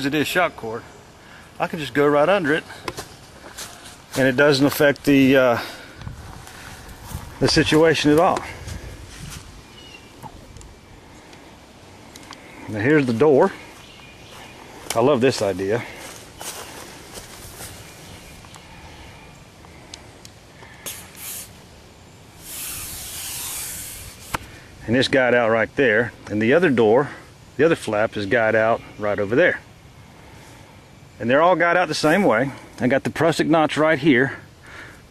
because it is shock cord, I can just go right under it, and it doesn't affect the situation at all. Now here's the door. I love this idea. And this guyed out right there, and the other door, the other flap, is guyed out right over there. And they're all guyed out the same way. I got the prusik notch right here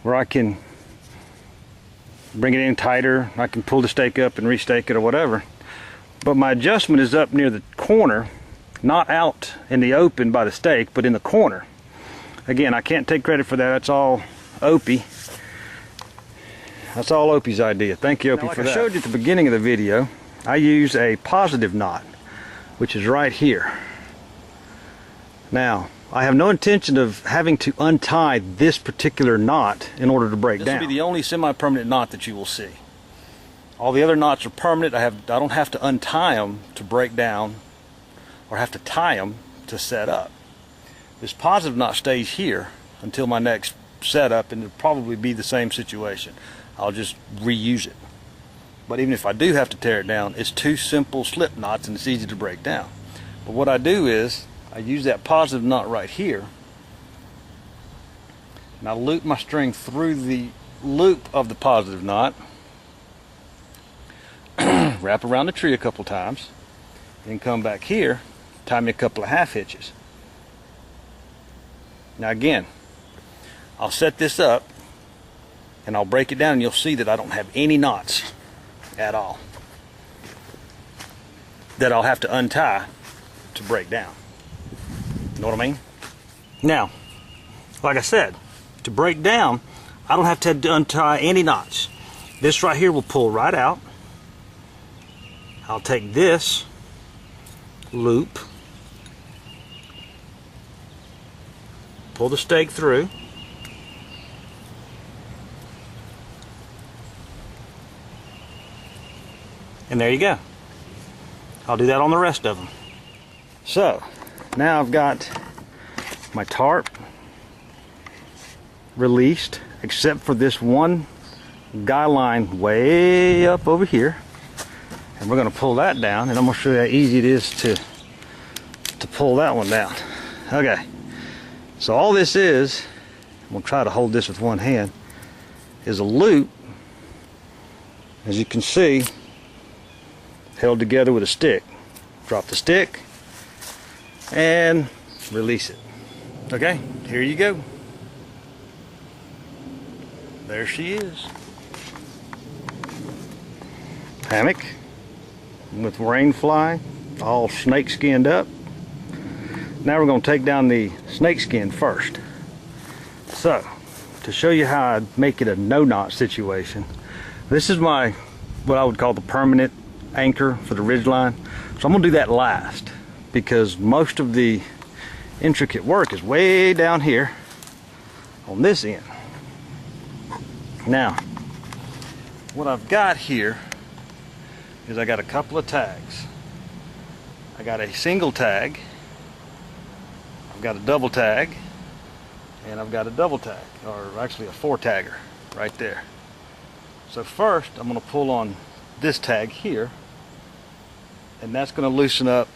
where I can bring it in tighter. I can pull the stake up and restake it or whatever. But my adjustment is up near the corner, not out in the open by the stake, but in the corner. Again, I can't take credit for that. That's all Opie. That's all Opie's idea. Thank you, Opie, for that. I showed you at the beginning of the video, I use a positive knot, which is right here. Now, I have no intention of having to untie this particular knot in order to break down. This will be the only semi-permanent knot that you will see. All the other knots are permanent. I don't have to untie them to break down or have to tie them to set up. This positive knot stays here until my next setup, and it'll probably be the same situation. I'll just reuse it. But even if I do have to tear it down, it's two simple slip knots and it's easy to break down. But what I do is I use that positive knot right here, and I loop my string through the loop of the positive knot, wrap around the tree a couple times, then come back here, tie me a couple of half hitches. Now again, I'll set this up and I'll break it down, and you'll see that I don't have any knots at all that I'll have to untie to break down. You know what I mean? Now, like I said, to break down, I don't have to untie any knots. This right here will pull right out. I'll take this loop, pull the stake through, and there you go. I'll do that on the rest of them. So, now I've got my tarp released, except for this one guy line way up over here. And we're going to pull that down, and I'm going to show you how easy it is to pull that one down. Okay, so all this is, I'm going to try to hold this with one hand, is a loop, as you can see, held together with a stick. Drop the stick and release it. Okay, here you go. There she is. Hammock with rain fly, all snake skinned up. Now we're going to take down the snake skin first. So, to show you how I make it a no knot situation, this is my, what I would call the permanent anchor for the ridge line. So I'm going to do that last, because most of the intricate work is way down here on this end. Now, what I've got here is I got a couple of tags. I got a single tag, I've got a double tag, and I've got a double tag, or actually a 4-tagger right there. So first I'm going to pull on this tag here, and that's going to loosen up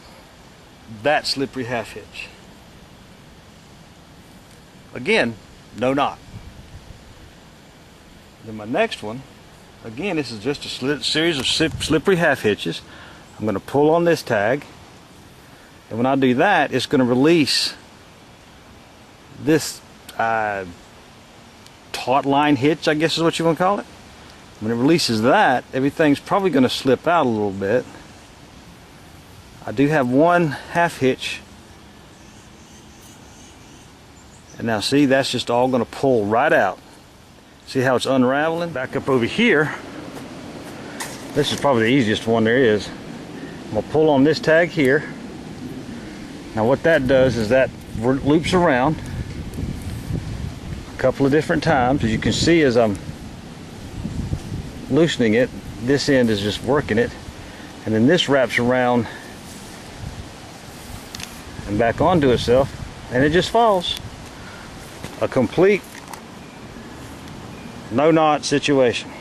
that slippery half hitch. Again, no knot. Then my next one, again, this is just a series of slippery half hitches. I'm going to pull on this tag, and when I do that, it's going to release this taut line hitch, I guess is what you want to call it. When it releases that, everything's probably going to slip out a little bit. I do have one half hitch, and now see, that's just all going to pull right out. See how it's unraveling? Back up over here, this is probably the easiest one there is. I'm going to pull on this tag here. Now what that does is that loops around a couple of different times. As you can see, as I'm loosening it, this end is just working it, and then this wraps around and back onto itself, and it just falls. A complete no knot situation.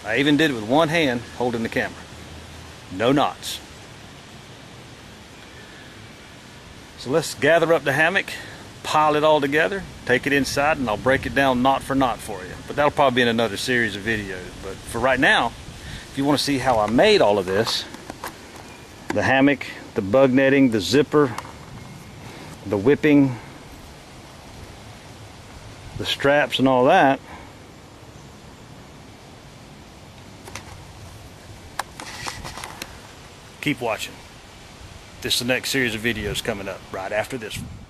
I even did it with one hand holding the camera. No knots. So let's gather up the hammock, pile it all together, take it inside, and I'll break it down knot for knot for you. But that'll probably be in another series of videos. But for right now, if you want to see how I made all of this, the hammock, the bug netting, the zipper, the whipping, the straps and all that, keep watching. This is the next series of videos coming up right after this one.